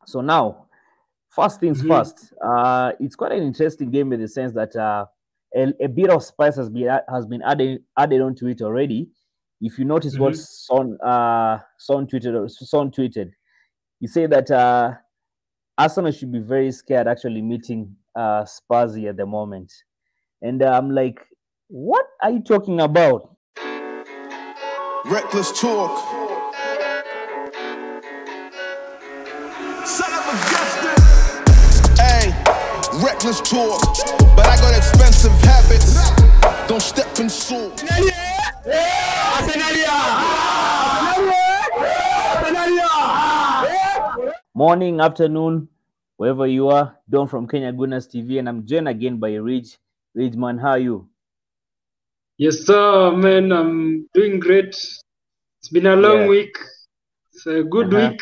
So now, first things first. It's quite an interesting game in the sense that a bit of spice has been added onto it already. If you notice what Son tweeted, he said that Arsenal should be very scared actually meeting Spurs at the moment, and I'm like, what are you talking about? Reckless talk. Son of a Justin. Hey, reckless talk. But I got expensive habits. Don't step in salt. Morning, afternoon, wherever you are. Don from Kenya Goodness TV, and I'm joined again by Ridge. Ridge, man, how are you? Yes, sir, man. I'm doing great. It's been a long week. It's a good week,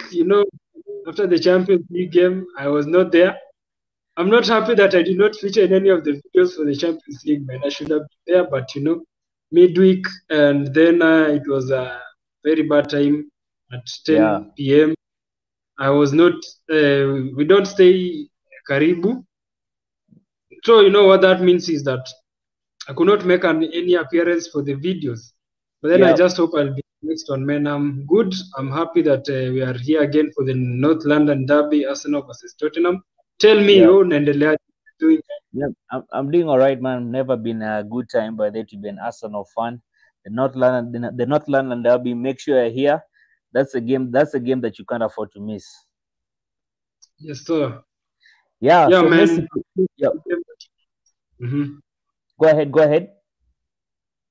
After the Champions League game, I was not there. I'm not happy that I did not feature in any of the videos for the Champions League, man. I should have been there, but midweek, and then it was a very bad time at 10 p.m. I was not. We don't stay Karibu, so you know what that means is that I could not make any appearance for the videos. But then I just hope I'll be next one, man. I'm good. I'm happy that we are here again for the North London Derby, Arsenal versus Tottenham. Tell me, Nendelea doing? Yeah, I'm doing all right, man. Never been a good time by there to be an Arsenal fan. The North London Derby. Make sure you're here. That's a game that you can't afford to miss. Yes, sir. Yeah, yeah, so man. Go ahead.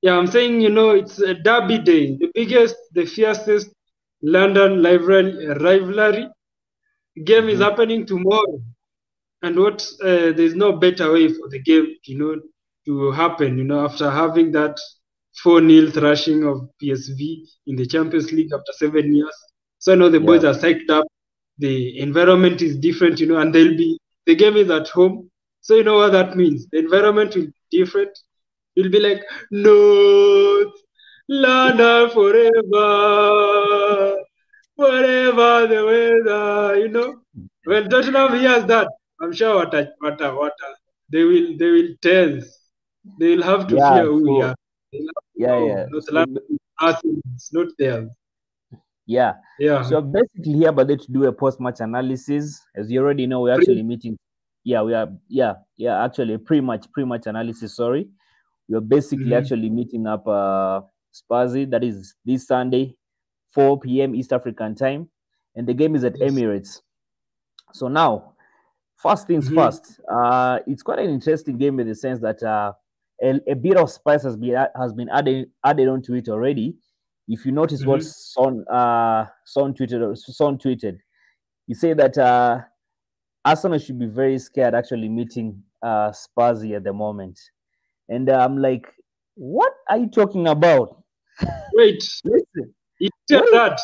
Yeah, I'm saying, it's a derby day, the biggest, the fiercest London rivalry game is happening tomorrow. And there's no better way for the game, to happen, after having that 4-0 thrashing of PSV in the Champions League after 7 years. So I know the boys are psyched up. The environment is different, and the game is at home. So you know what that means. The environment will be different. You'll be like, North London forever the weather, When Tottenham hears that, I'm sure what they will tense. They will have to fear who we are. North London, it's not theirs. Yeah. So basically here, but to do a post-match analysis, as you already know, we're actually meeting. Actually pre-match analysis. Sorry. We're basically actually meeting up Spurs. That is this Sunday, 4 p.m. East African time, and the game is at Emirates. So now, first things first. It's quite an interesting game in the sense that a bit of spice has been added onto it already. If you notice what Son tweeted, he said that Arsenal should be very scared actually meeting Spurs at the moment. And I'm like, what are you talking about? Wait. Listen. He said that.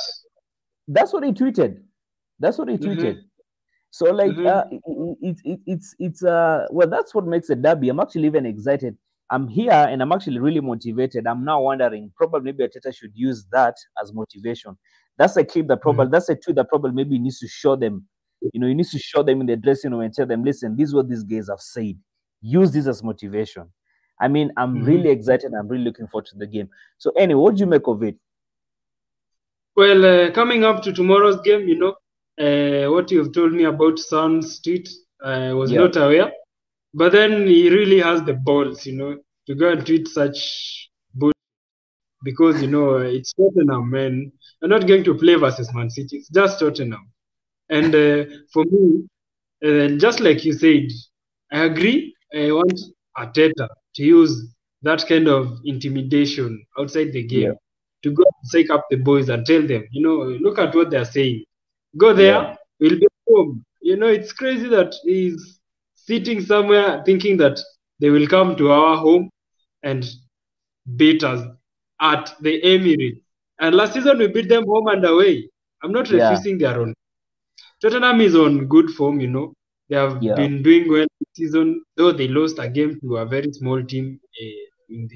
That's what he tweeted. So like it's well, that's what makes a derby. I'm actually even excited. I'm here and I'm actually really motivated. I'm now wondering, probably maybe Arteta should use that as motivation. That's a clip that probably that's a tweet that probably maybe needs to show them. He needs to show them in the dressing room and tell them, listen, this is what these guys have said. Use this as motivation. I mean, I'm really excited. I'm really looking forward to the game. So anyway, what do you make of it? Well, coming up to tomorrow's game, what you've told me about Son's tweet, I was not aware. But then he really has the balls, to go and tweet such bullshit. Because, it's Tottenham, man. They're not going to play versus Man City. It's just Tottenham. And for me, just like you said, I agree. I want Arteta to use that kind of intimidation outside the game to go and psych up the boys and tell them, look at what they're saying. Go there, we'll be home. It's crazy that he's sitting somewhere thinking that they will come to our home and beat us at the Emirates. And last season we beat them home and away. I'm not refusing their own. Tottenham is on good form, They have been doing well this season, though they lost a game to a very small team in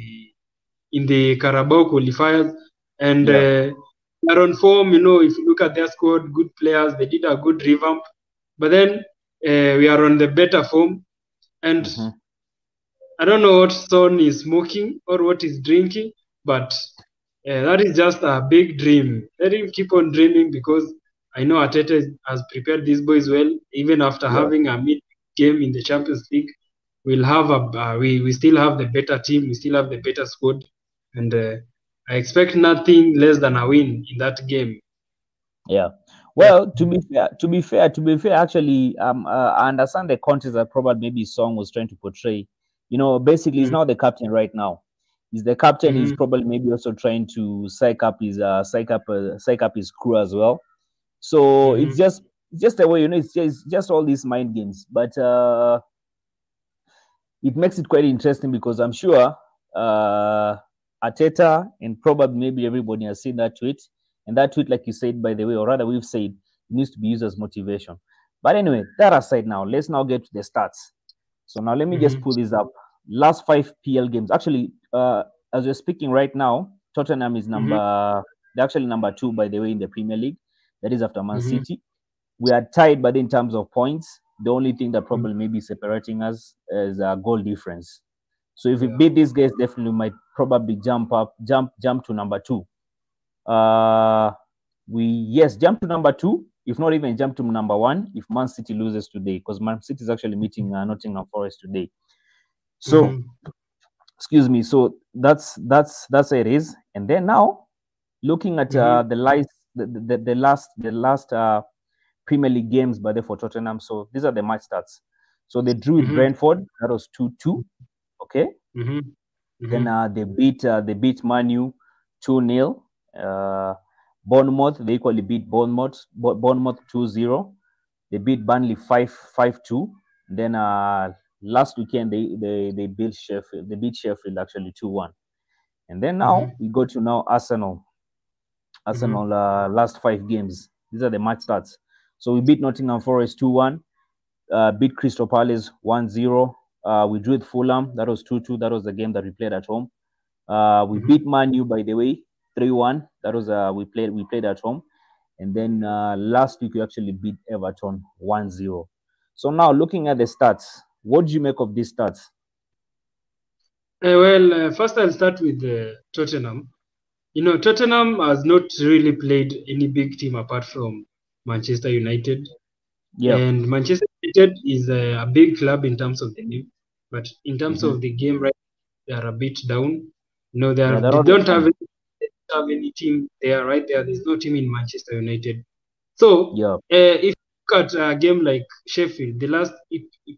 the Carabao qualifiers. And they're on form, if you look at their squad, good players, they did a good revamp. but then we are on the better form, and I don't know what Son is smoking or what he's drinking, but that is just a big dream. Let him keep on dreaming, because I know Arteta has prepared these boys well. Even after having a mid game in the Champions League, we'll have we still have the better team. We still have the better squad, and I expect nothing less than a win in that game. Yeah. Well, to be fair, actually, I understand the context that probably maybe Song was trying to portray. You know, basically, he's not the captain right now. He's the captain. He's probably maybe also trying to psych up his crew as well. So it's just the way, you know, it's just all these mind games. But it makes it quite interesting, because I'm sure Arteta and probably maybe everybody has seen that tweet. And that tweet, like you said, by the way, or rather we've said, needs to be used as motivation. But anyway, that aside now, let's now get to the stats. So now let me just pull this up. Last 5 PL games. Actually, as we're speaking right now, Tottenham is they're actually number 2, by the way, in the Premier League. That is after Man City. We are tied, but in terms of points, the only thing that probably may be separating us is a goal difference. So if we beat these guys, definitely might probably jump to number 2. Jump to number 2, if not even jump to number 1 if Man City loses today, because Man City is actually meeting Nottingham Forest today. So excuse me, so that's how it is. And then now looking at the last Premier League games by the for Tottenham. So these are the match stats. So they drew with Brentford, that was 2-2. Okay. Then they beat Man U 2-0. Bournemouth, they equally beat Bournemouth 2-0. They beat Burnley 5-2. Then last weekend they beat Sheffield. They beat Sheffield actually 2-1. And then now we go to now Arsenal. Last 5 games. These are the match stats. So we beat Nottingham Forest 2-1. Beat Crystal Palace 1-0. We drew with Fulham. That was 2-2. That was the game that we played at home. We beat Man U, by the way, 3-1. That was we played at home. And then last week we actually beat Everton 1-0. So now looking at the stats, what do you make of these stats? First I'll start with Tottenham. You know, Tottenham has not really played any big team apart from Manchester United. Yeah. And Manchester United is a big club in terms of the name, but in terms of the game, right, they are a bit down. You know, they don't have any team there, right there. There's no team in Manchester United. So if you look at a game like Sheffield, the last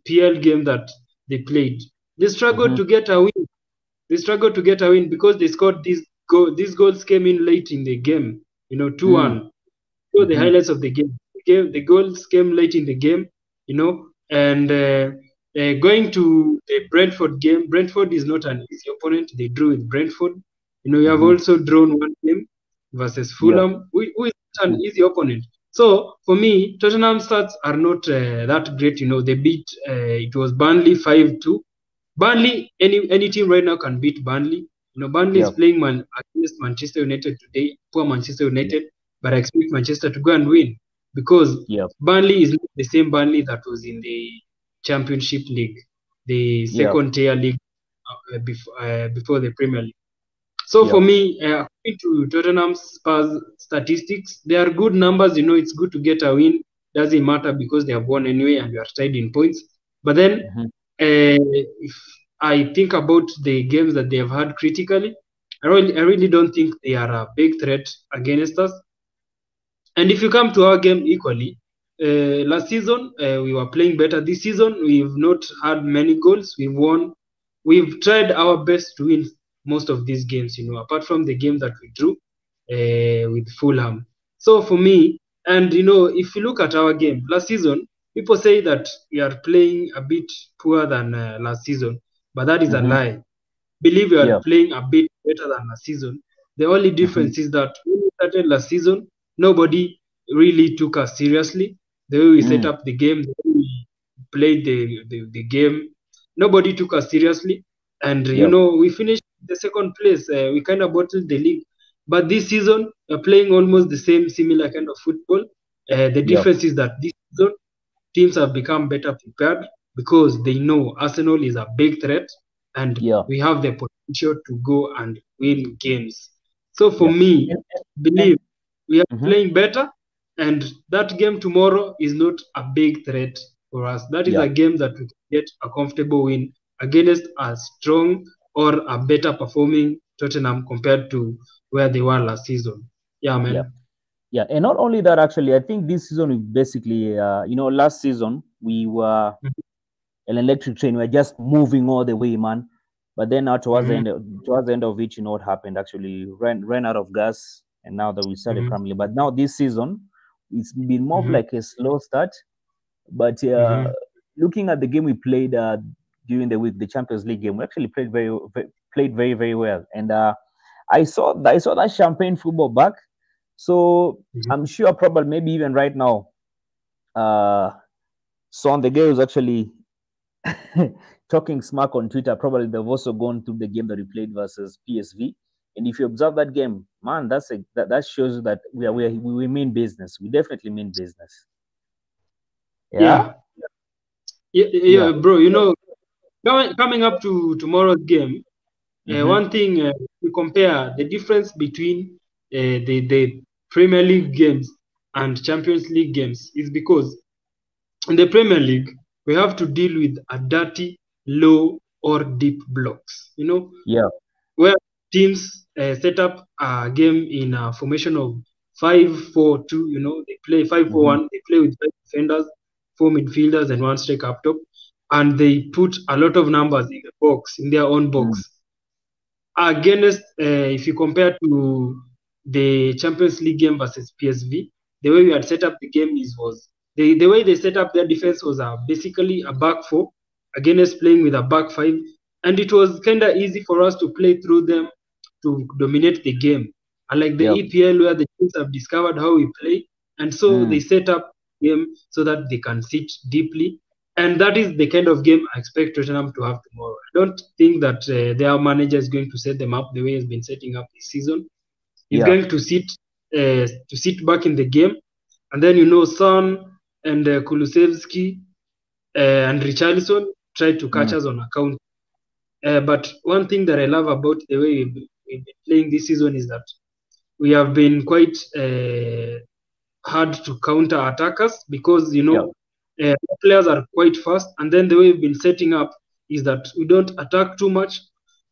PL game that they played, they struggled to get a win. They struggled to get a win because they scored these goals came in late in the game. You know, 2-1. So the highlights of the game. The goals came late in the game. You know, and going to the Brentford game. Brentford is not an easy opponent. They drew with Brentford. You know, you have also drawn one game versus Fulham, who is not an easy opponent. So for me, Tottenham stats are not that great. You know, they beat it was Burnley 5-2. Burnley, any team right now can beat Burnley. You know, Burnley is playing against Manchester United today. Poor Manchester United, but I expect Manchester to go and win because Burnley is not the same Burnley that was in the Championship League, the second tier league before the Premier League. So for me, according to Tottenham Spurs statistics, they are good numbers. You know, it's good to get a win. Doesn't matter because they have won anyway and you are tied in points. But then, if I think about the games that they have had critically, I really don't think they are a big threat against us. And if you come to our game equally, last season we were playing better. This season we've not had many goals. We've won. We've tried our best to win most of these games, you know, apart from the game that we drew with Fulham. So for me, and you know, if you look at our game last season, people say that we are playing a bit poorer than last season, but that is a lie. Believe we are playing a bit better than last season. The only difference is that when we started last season, nobody really took us seriously. The way we set up the game, the way we played the game, nobody took us seriously. And, you know, we finished the second place. We kind of bottled the league. But this season, we're playing almost the same, similar kind of football. The difference is that this season, teams have become better prepared because they know Arsenal is a big threat and we have the potential to go and win games. So for me, believe we are playing better, and that game tomorrow is not a big threat for us. That is a game that we can get a comfortable win against a strong or a better performing Tottenham compared to where they were last season. Yeah, man. Yeah, and not only that, actually, I think this season we basically, last season we were an electric train. We were just moving all the way, man. But then now towards the end of it, what happened? Actually, ran out of gas, and now that we started crumbling. But now this season, it's been more of like a slow start. But looking at the game we played during the week, the Champions League game, we actually played very, very well. And I saw that champagne football back. So I'm sure probably maybe even right now, Son, the guy who's actually talking smack on Twitter, probably they've also gone through the game that we played versus PSV. And if you observe that game, man, that shows you that we mean business. We definitely mean business. Yeah, bro. Coming up to tomorrow's game, one thing we compare the difference between the Premier League games and Champions League games is because in the Premier League we have to deal with a dirty, low or deep blocks. Where teams set up a game in a formation of 5-4-2. They play 5-4-1. They play with 5 defenders, 4 midfielders, and 1 striker up top, and they put a lot of numbers in the box, in their own box. Against, if you compare to the Champions League game versus PSV, the way we had set up the game was the way they set up their defense was basically a back 4 against playing with a back 5, and it was kind of easy for us to play through them to dominate the game. Unlike the EPL, where the teams have discovered how we play, and so they set up the game so that they can sit deeply. And that is the kind of game I expect Tottenham to have tomorrow. I don't think that their manager is going to set them up the way he's been setting up this season. He's going to sit back in the game, and then Son and Kulusevski and Richarlison try to catch us on account. But one thing that I love about the way we've been playing this season is that we have been quite hard to counter attackers because players are quite fast, and then the way we've been setting up is that we don't attack too much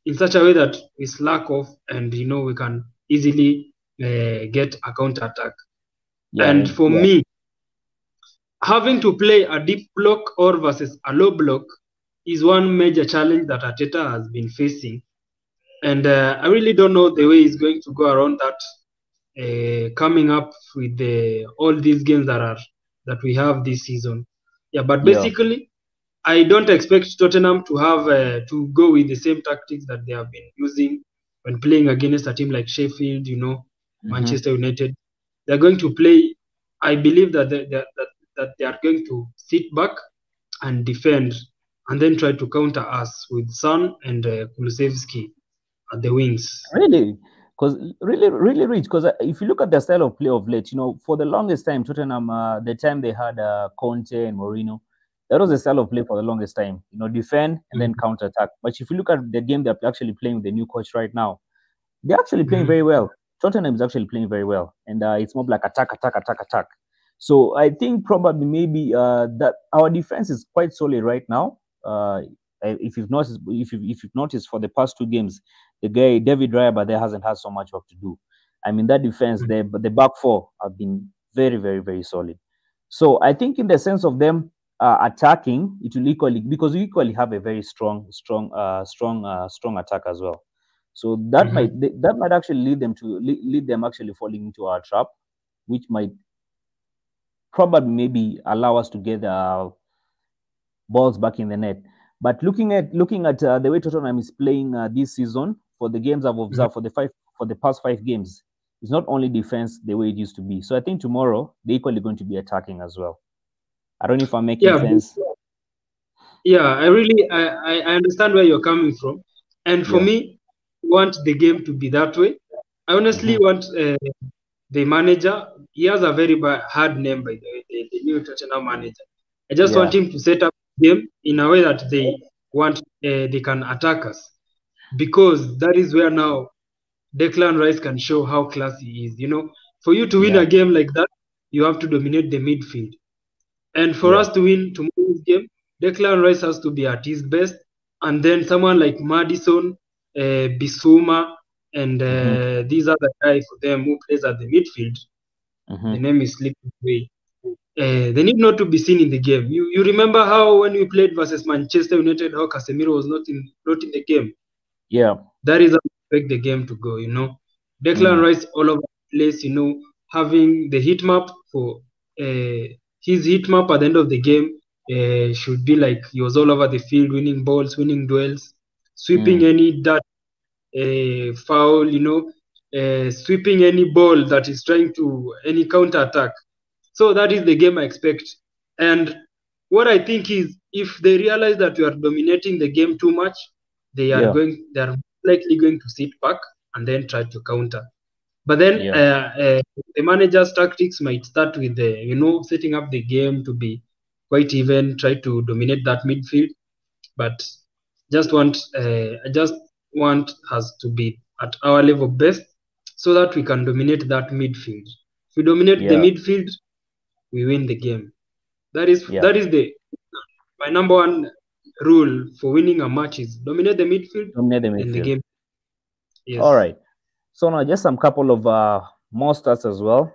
in such a way that we slack off, and we can easily get a counter attack. And for me, having to play a deep block or versus a low block is one major challenge that Arteta has been facing, and I really don't know the way he's going to go around that, coming up with all these games that we have this season. But basically, I don't expect Tottenham to have to go with the same tactics that they have been using when playing against a team like Sheffield, Manchester United. They're going to play. I believe that they are going to sit back and defend, and then try to counter us with Son and Kulusevski at the wings. Really? Because really rich. Because if you look at the style of play of late, for the longest time, Tottenham, the time they had Conte and Mourinho, that was the style of play for the longest time. Defend and then counter attack. But if you look at the game they're actually playing with the new coach right now, they're actually playing very well. Tottenham is actually playing very well, and it's more like attack. So I think probably maybe that our defense is quite solid right now. If you've noticed for the past 2 games, the guy David Raya, but there hasn't had so much work to do. I mean, that defense, the back 4 have been very, very, very solid. So I think in the sense of them attacking, it will equally, because we equally have a very strong attack as well. So that might actually lead them actually falling into our trap, which might probably maybe allow us to get balls back in the net. But looking at the way Tottenham is playing this season, for the games I've observed for the past 5 games, it's not only defense the way it used to be. So I think tomorrow they're equally going to be attacking as well. I don't know if I'm making sense. Yeah, I understand where you're coming from, and for me, I want the game to be that way. I honestly want the manager. He has a very hard name, by the way, the new Tottenham manager. I just want Yeah. him to set up the game in a way that they can attack us, because that is where now Declan Rice can show how classy he is. For you to win Yeah. a game like that, you have to dominate the midfield. And for Yeah. us to win tomorrow's game, Declan Rice has to be at his best. And then someone like Madison, Bissouma, and these other guys for them who plays at the midfield, the name is slipping away. They need not to be seen in the game. You remember how when we played versus Manchester United, how Casemiro was not in the game? Yeah. That is how we expect the game to go. Declan Rice all over the place. Having the heat map for his heat map at the end of the game should be like he was all over the field, winning balls, winning duels, sweeping any foul. Sweeping any ball that is trying to any counter attack. So that is the game I expect. And what I think is, if they realize that we are dominating the game too much, they are likely going to sit back and then try to counter. But then the manager's tactics might start with setting up the game to be quite even, try to dominate that midfield. But I just want us to be at our level best, so that we can dominate that midfield. If we dominate the midfield, we win the game. That is my number one rule for winning a match is dominate the midfield. And the game. Yes. All right. So now just some couple of more stats as well.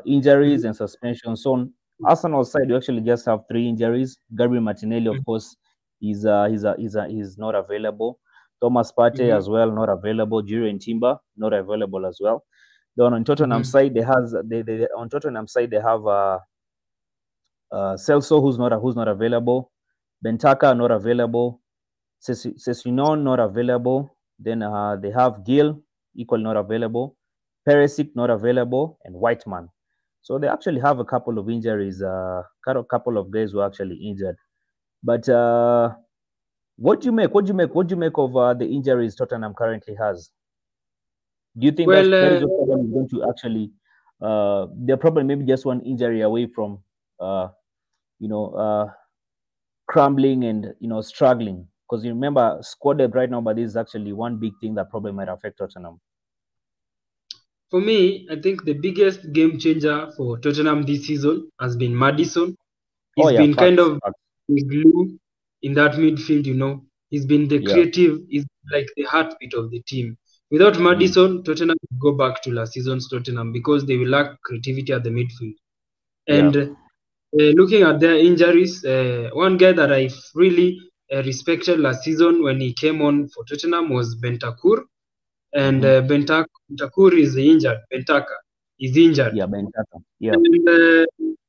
Injuries and suspensions. So on Arsenal side, we actually just have 3 injuries. Gabriel Martinelli, of course, he's not available. Thomas Partey as well, not available. Jurriën Timber, not available as well. Then on Tottenham side, they have Celso, who's not available. Bentaka, not available. Sessegnon, not available. Then they have Gil, equal not available. Perisic, not available. And Whiteman. So they actually have a couple of injuries. A couple of guys were actually injured. But what do you make? What do you make of the injuries Tottenham currently has? Do you think that is what Tottenham is going to actually? They're probably maybe just one injury away from, crumbling and struggling, because you remember squad depth right now, but this is actually one big thing that probably might affect Tottenham. For me, I think the biggest game changer for Tottenham this season has been Maddison. He's been kind of the glue in that midfield. He's been the creative. He's like the heartbeat of the team. Without Maddison, Tottenham will go back to last season's Tottenham, because they will lack creativity at the midfield. And looking at their injuries, one guy that I really respected last season when he came on for Tottenham was Bentancur. And Bentancur is injured. Bentaka is injured. Yeah, Bentaka. Yeah. And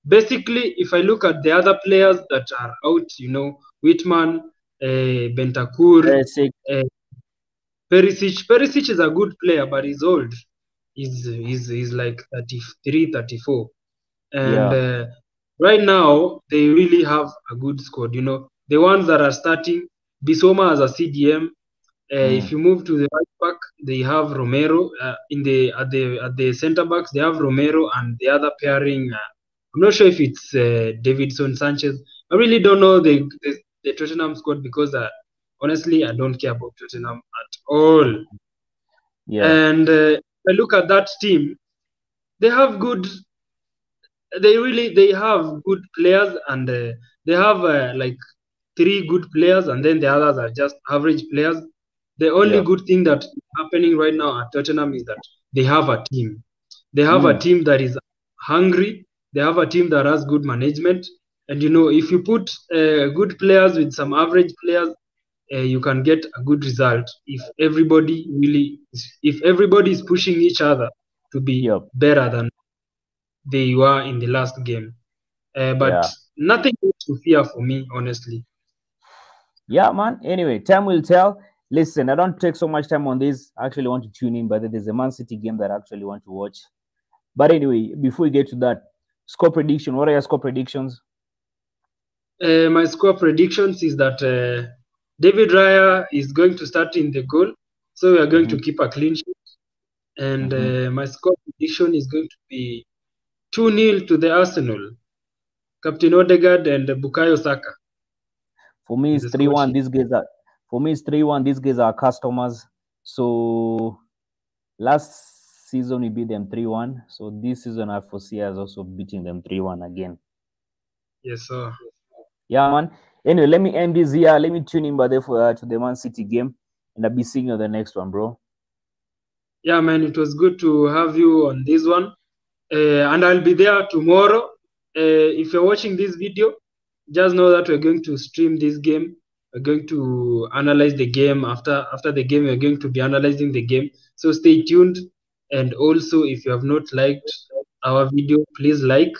basically, if I look at the other players that are out, Whitman, Bentancur, Perisic is a good player, but he's old. He's like 33, 34. And right now, they really have a good squad. The ones that are starting, Bissouma as a CDM. If you move to the right back, they have Romero. At the centre backs, they have Romero, and the other pairing, I'm not sure if it's Davidson Sanchez. I really don't know the Tottenham squad, because honestly, I don't care about Tottenham at all. Yeah. And if I look at that team, they have good players, and they have like 3 good players, and then the others are just average players. The only good thing that is happening right now at Tottenham is that they have a team. They have a team that is hungry. They have a team that has good management. And if you put good players with some average players, you can get a good result. If everybody is pushing each other to be better than they were in the last game. But nothing to fear for me, honestly. Yeah, man. Anyway, time will tell. Listen, I don't take so much time on this. I actually want to tune in, but there's a Man City game that I actually want to watch. But anyway, before we get to that, score prediction. What are your score predictions? My score predictions is that David Raya is going to start in the goal, so we are going to keep a clean sheet. And my score prediction is going to be 2-0 to the Arsenal. Captain Odegaard and Bukayo Saka. For me, it's 3-1. These guys are. For me, it's 3-1. These guys are customers. So last season we beat them 3-1. So this season I foresee us also beating them 3-1 again. Yes, sir. Yeah, man. Anyway, let me end this here. Let me tune in by there for to the Man City game, and I'll be seeing you on the next one, bro. Yeah, man. It was good to have you on this one, and I'll be there tomorrow. If you're watching this video, just know that we're going to stream this game. We're going to analyze the game. After the game, we're going to be analyzing the game. So stay tuned. And also, if you have not liked our video, please like,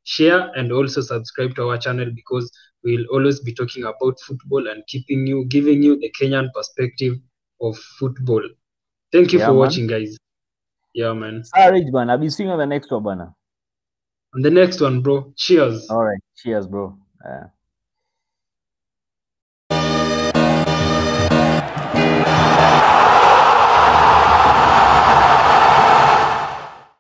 share, and also subscribe to our channel, because we'll always be talking about football and giving you the Kenyan perspective of football. Thank you for watching, guys. Yeah, man. Sorry, man. I'll be seeing you on the next one, man. On the next one, bro. Cheers. All right. Cheers, bro.